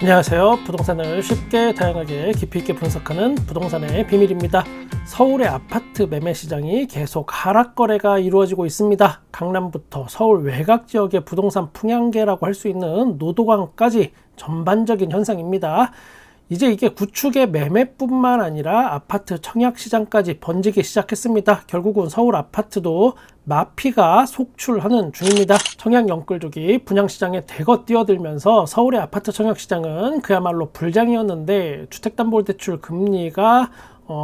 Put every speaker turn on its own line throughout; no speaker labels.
안녕하세요. 부동산을 쉽게 다양하게 깊이 있게 분석하는 부동산의 비밀입니다. 서울의 아파트 매매 시장이 계속 하락 거래가 이루어지고 있습니다. 강남부터 서울 외곽 지역의 부동산 풍향계라고 할 수 있는 노도강까지 전반적인 현상입니다. 이제 이게 구축의 매매뿐만 아니라 아파트 청약 시장까지 번지기 시작했습니다. 결국은 서울 아파트도 마피가 속출하는 중입니다. 청약 영끌족이 분양시장에 대거 뛰어들면서 서울의 아파트 청약 시장은 그야말로 불장이었는데 주택담보대출 금리가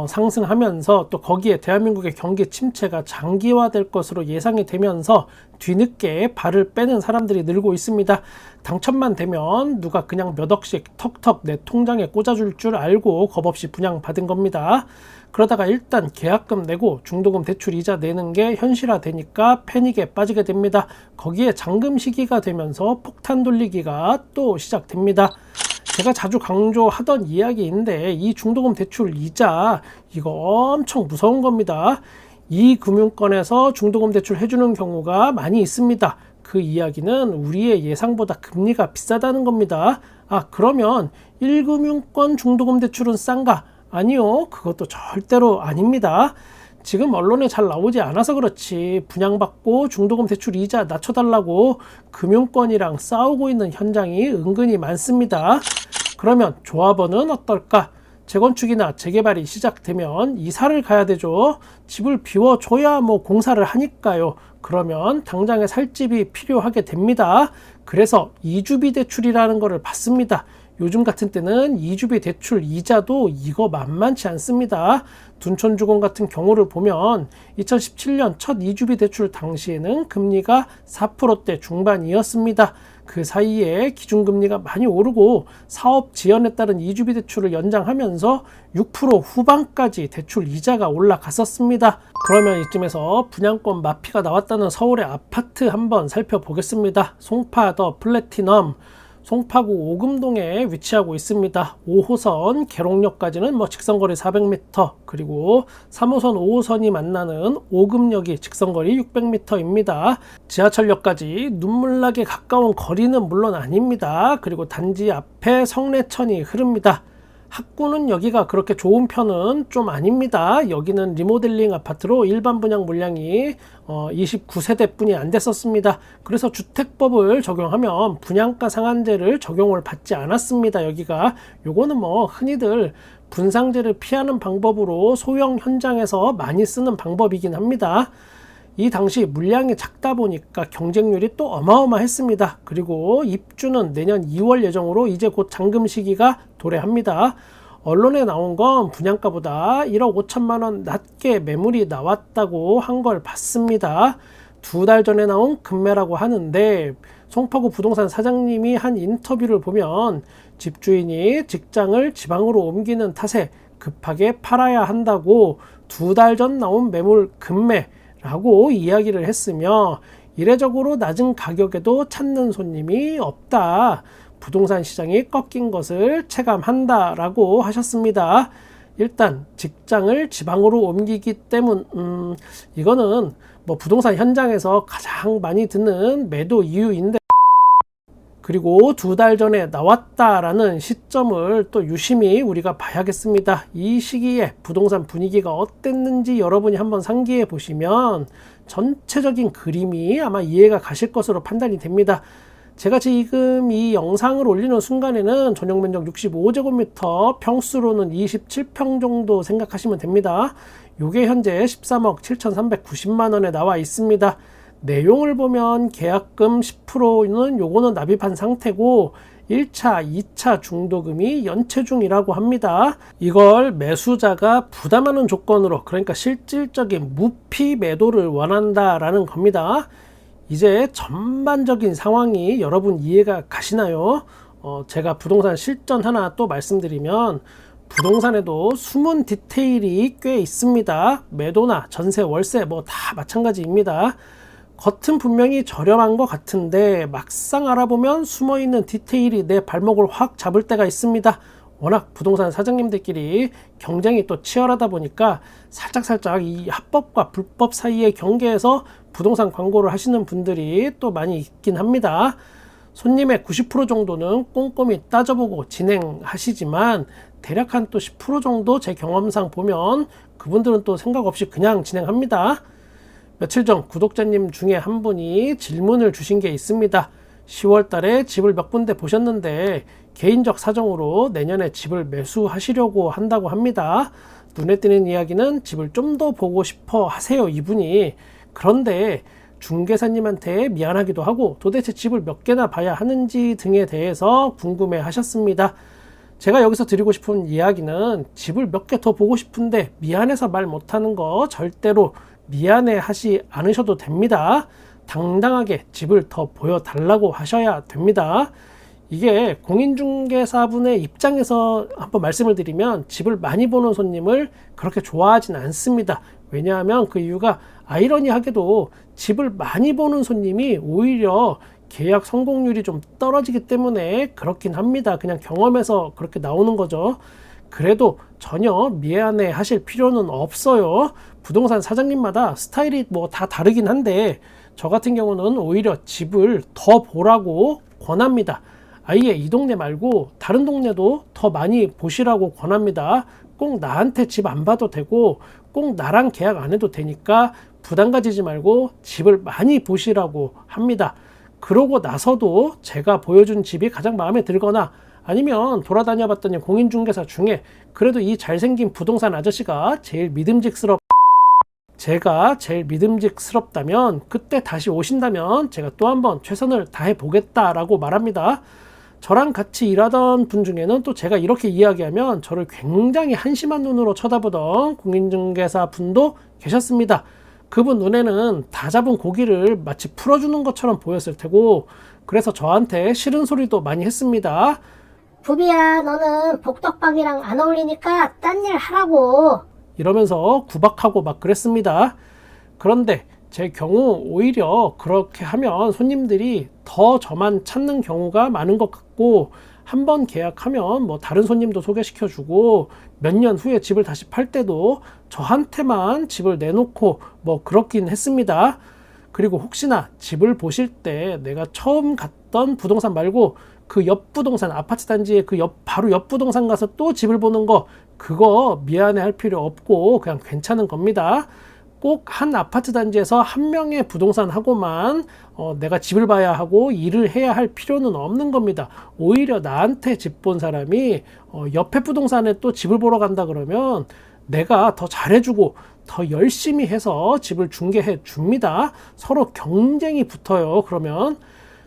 상승하면서 또 거기에 대한민국의 경기 침체가 장기화될 것으로 예상이 되면서 뒤늦게 발을 빼는 사람들이 늘고 있습니다. 당첨만 되면 누가 그냥 몇 억씩 턱턱 내 통장에 꽂아줄 줄 알고 겁없이 분양받은 겁니다. 그러다가 일단 계약금 내고 중도금 대출 이자 내는 게 현실화되니까 패닉에 빠지게 됩니다. 거기에 잔금 시기가 되면서 폭탄 돌리기가 또 시작됩니다. 제가 자주 강조하던 이야기인데 이 중도금 대출 이자 이거 엄청 무서운 겁니다. 이 금융권에서 중도금 대출 해주는 경우가 많이 있습니다. 그 이야기는 우리의 예상보다 금리가 비싸다는 겁니다. 그러면 1금융권 중도금 대출은 싼가? 아니요, 그것도 절대로 아닙니다. 지금 언론에 잘 나오지 않아서 그렇지 분양받고 중도금 대출 이자 낮춰달라고 금융권이랑 싸우고 있는 현장이 은근히 많습니다. 그러면 조합원은 어떨까? 재건축이나 재개발이 시작되면 이사를 가야 되죠. 집을 비워줘야 공사를 하니까요. 그러면 당장에 살 집이 필요하게 됩니다. 그래서 이주비 대출이라는 거를 받습니다. 요즘 같은 때는 이주비 대출 이자도 이거 만만치 않습니다. 둔촌주공 같은 경우를 보면 2017년 첫 이주비 대출 당시에는 금리가 4%대 중반이었습니다. 그 사이에 기준금리가 많이 오르고 사업 지연에 따른 이주비 대출을 연장하면서 6% 후반까지 대출 이자가 올라갔었습니다. 그러면 이쯤에서 분양권 마피가 나왔다는 서울의 아파트 한번 살펴보겠습니다. 송파 더 플래티넘 송파구 오금동에 위치하고 있습니다. 5호선 계룡역까지는 직선거리 400m, 그리고 3호선 5호선이 만나는 오금역이 직선거리 600m입니다. 지하철역까지 눈물나게 가까운 거리는 물론 아닙니다. 그리고 단지 앞에 성내천이 흐릅니다. 학구는 여기가 그렇게 좋은 편은 좀 아닙니다. 여기는 리모델링 아파트로 일반 분양 물량이 29세대 뿐이 안 됐었습니다. 그래서 주택법을 적용하면 분양가 상한제를 적용을 받지 않았습니다. 여기가 요거는 흔히들 분상제를 피하는 방법으로 소형 현장에서 많이 쓰는 방법이긴 합니다. 이 당시 물량이 작다 보니까 경쟁률이 또 어마어마했습니다. 그리고 입주는 내년 2월 예정으로 이제 곧 잔금 시기가 도래합니다. 언론에 나온 건 분양가보다 1억 5천만 원 낮게 매물이 나왔다고 한 걸 봤습니다. 2달 전에 나온 금매라고 하는데 송파구 부동산 사장님이 한 인터뷰를 보면 집주인이 직장을 지방으로 옮기는 탓에 급하게 팔아야 한다고 2달 전 나온 매물 금매 라고 이야기를 했으며 이례적으로 낮은 가격에도 찾는 손님이 없다. 부동산 시장이 꺾인 것을 체감한다 라고 하셨습니다. 일단 직장을 지방으로 옮기기 때문 이거는 부동산 현장에서 가장 많이 듣는 매도 이유인데, 그리고 2달 전에 나왔다라는 시점을 또 유심히 우리가 봐야겠습니다. 이 시기에 부동산 분위기가 어땠는지 여러분이 한번 상기해 보시면 전체적인 그림이 아마 이해가 가실 것으로 판단이 됩니다. 제가 지금 이 영상을 올리는 순간에는 전용 면적 65제곱미터, 평수로는 27평 정도 생각하시면 됩니다. 요게 현재 13억 7,390만 원에 나와 있습니다. 내용을 보면 계약금 10%는 요거는 납입한 상태고 1차, 2차 중도금이 연체 중이라고 합니다. 이걸 매수자가 부담하는 조건으로, 그러니까 실질적인 무피 매도를 원한다라는 겁니다. 이제 전반적인 상황이 여러분 이해가 가시나요? 제가 부동산 실전 하나 또 말씀드리면 부동산에도 숨은 디테일이 꽤 있습니다. 매도나 전세, 월세 다 마찬가지입니다. 겉은 분명히 저렴한 것 같은데 막상 알아보면 숨어있는 디테일이 내 발목을 확 잡을 때가 있습니다. 워낙 부동산 사장님들끼리 경쟁이 또 치열하다 보니까 살짝 이 합법과 불법 사이의 경계에서 부동산 광고를 하시는 분들이 또 많이 있긴 합니다. 손님의 90% 정도는 꼼꼼히 따져보고 진행하시지만 대략 한 또 10% 정도 제 경험상 보면 그분들은 또 생각 없이 그냥 진행합니다. 며칠 전 구독자님 중에 한 분이 질문을 주신 게 있습니다. 10월 달에 집을 몇 군데 보셨는데 개인적 사정으로 내년에 집을 매수하시려고 한다고 합니다. 눈에 띄는 이야기는 집을 좀 더 보고 싶어 하세요, 이분이. 그런데 중개사님한테 미안하기도 하고 도대체 집을 몇 개나 봐야 하는지 등에 대해서 궁금해 하셨습니다. 제가 여기서 드리고 싶은 이야기는 집을 몇 개 더 보고 싶은데 미안해서 말 못하는 거 절대로 미안해 하지 않으셔도 됩니다. 당당하게 집을 더 보여달라고 하셔야 됩니다. 이게 공인중개사분의 입장에서 한번 말씀을 드리면 집을 많이 보는 손님을 그렇게 좋아하진 않습니다. 왜냐하면 그 이유가 아이러니하게도 집을 많이 보는 손님이 오히려 계약 성공률이 좀 떨어지기 때문에 그렇긴 합니다. 그냥 경험에서 그렇게 나오는 거죠. 그래도 전혀 미안해 하실 필요는 없어요. 부동산 사장님마다 스타일이 뭐 다 다르긴 한데 저 같은 경우는 오히려 집을 더 보라고 권합니다. 아예 이 동네 말고 다른 동네도 더 많이 보시라고 권합니다. 꼭 나한테 집 안 봐도 되고 꼭 나랑 계약 안 해도 되니까 부담 가지지 말고 집을 많이 보시라고 합니다. 그러고 나서도 제가 보여준 집이 가장 마음에 들거나 아니면 돌아다녀 봤더니 공인중개사 중에 그래도 이 잘생긴 부동산 아저씨가 제가 제일 믿음직스럽다면 그때 다시 오신다면 제가 또 한번 최선을 다해 보겠다라고 말합니다. 저랑 같이 일하던 분 중에는 또 제가 이렇게 이야기하면 저를 굉장히 한심한 눈으로 쳐다보던 공인중개사 분도 계셨습니다. 그분 눈에는 다 잡은 고기를 마치 풀어주는 것처럼 보였을 테고 그래서 저한테 싫은 소리도 많이 했습니다.
부비야, 너는 복덕방이랑 안 어울리니까 딴 일 하라고.
이러면서 구박하고 막 그랬습니다. 그런데 제 경우 오히려 그렇게 하면 손님들이 더 저만 찾는 경우가 많은 것 같고 한 번 계약하면 뭐 다른 손님도 소개시켜주고 몇 년 후에 집을 다시 팔 때도 저한테만 집을 내놓고 뭐 그렇긴 했습니다. 그리고 혹시나 집을 보실 때 내가 처음 갔던 부동산 말고 그 옆 부동산 아파트 단지의 바로 옆 부동산 가서 또 집을 보는 거 그거 미안해 할 필요 없고 그냥 괜찮은 겁니다. 꼭 한 아파트 단지에서 한 명의 부동산하고만 내가 집을 봐야 하고 일을 해야 할 필요는 없는 겁니다. 오히려 나한테 집 본 사람이 옆에 부동산에 또 집을 보러 간다 그러면 내가 더 잘해주고 더 열심히 해서 집을 중개해 줍니다. 서로 경쟁이 붙어요. 그러면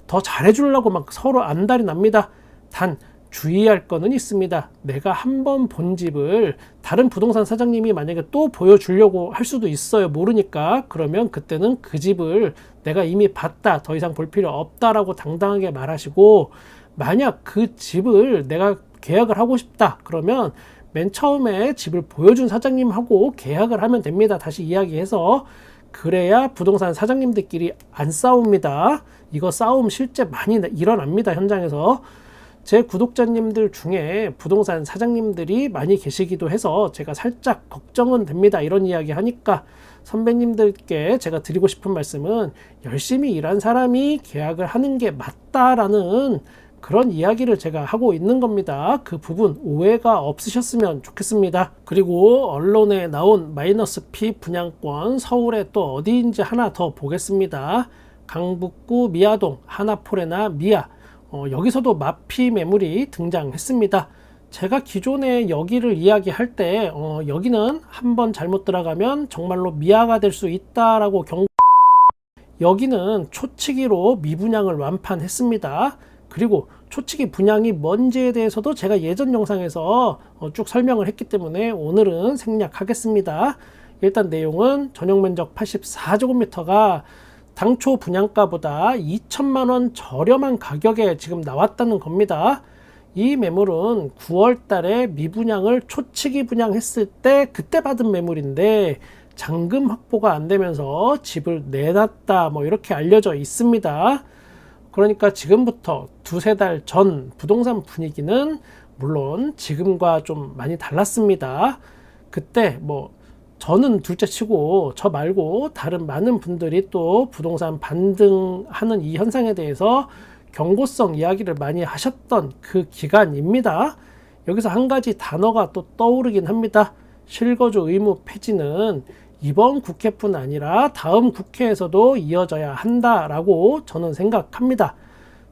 더 잘해주려고 막 서로 안달이 납니다. 단 주의할 거는 있습니다. 내가 한 번 본 집을 다른 부동산 사장님이 만약에 또 보여주려고 할 수도 있어요. 모르니까. 그러면 그때는 그 집을 내가 이미 봤다. 더 이상 볼 필요 없다라고 당당하게 말하시고 만약 그 집을 내가 계약을 하고 싶다. 그러면 맨 처음에 집을 보여준 사장님하고 계약을 하면 됩니다. 다시 이야기해서. 그래야 부동산 사장님들끼리 안 싸웁니다. 이거 싸움 실제 많이 일어납니다. 현장에서. 제 구독자님들 중에 부동산 사장님들이 많이 계시기도 해서 제가 살짝 걱정은 됩니다. 이런 이야기 하니까 선배님들께 제가 드리고 싶은 말씀은 열심히 일한 사람이 계약을 하는 게 맞다라는 그런 이야기를 제가 하고 있는 겁니다. 그 부분 오해가 없으셨으면 좋겠습니다. 그리고 언론에 나온 마이너스 P 분양권 서울에 또 어디인지 하나 더 보겠습니다. 강북구 미아동 하나포레나 미아 여기서도 마피 매물이 등장했습니다. 제가 기존에 여기를 이야기할 때 여기는 한번 잘못 들어가면 정말로 미아가 될 수 있다라고 여기는 초치기로 미분양을 완판했습니다. 그리고 초치기 분양이 뭔지에 대해서도 제가 예전 영상에서 쭉 설명을 했기 때문에 오늘은 생략하겠습니다. 일단 내용은 전용 면적 84제곱미터가 당초 분양가보다 2천만 원 저렴한 가격에 지금 나왔다는 겁니다. 이 매물은 9월 달에 미분양을 초치기 분양했을 때 그때 받은 매물인데 잔금 확보가 안 되면서 집을 내놨다 뭐 이렇게 알려져 있습니다. 그러니까 지금부터 두세 달 전 부동산 분위기는 물론 지금과 좀 많이 달랐습니다. 그때 뭐 저는 둘째 치고 저 말고 다른 많은 분들이 또 부동산 반등하는 이 현상에 대해서 경고성 이야기를 많이 하셨던 그 기간입니다. 여기서 한 가지 단어가 또 떠오르긴 합니다. 실거주 의무 폐지는 이번 국회뿐 아니라 다음 국회에서도 이어져야 한다라고 저는 생각합니다.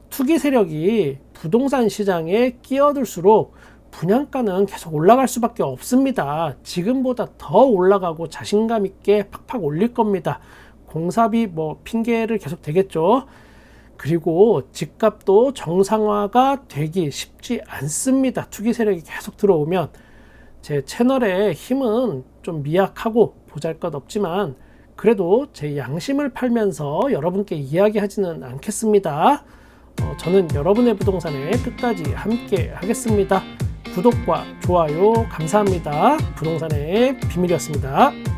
투기 세력이 부동산 시장에 끼어들수록 분양가는 계속 올라갈 수밖에 없습니다. 지금보다 더 올라가고 자신감 있게 팍팍 올릴 겁니다. 공사비 핑계를 계속 대겠죠. 그리고 집값도 정상화가 되기 쉽지 않습니다. 투기 세력이 계속 들어오면. 제 채널의 힘은 좀 미약하고 보잘것없지만 그래도 제 양심을 팔면서 여러분께 이야기하지는 않겠습니다. 저는 여러분의 부동산에 끝까지 함께 하겠습니다. 구독과 좋아요 감사합니다. 부동산의 비밀이었습니다.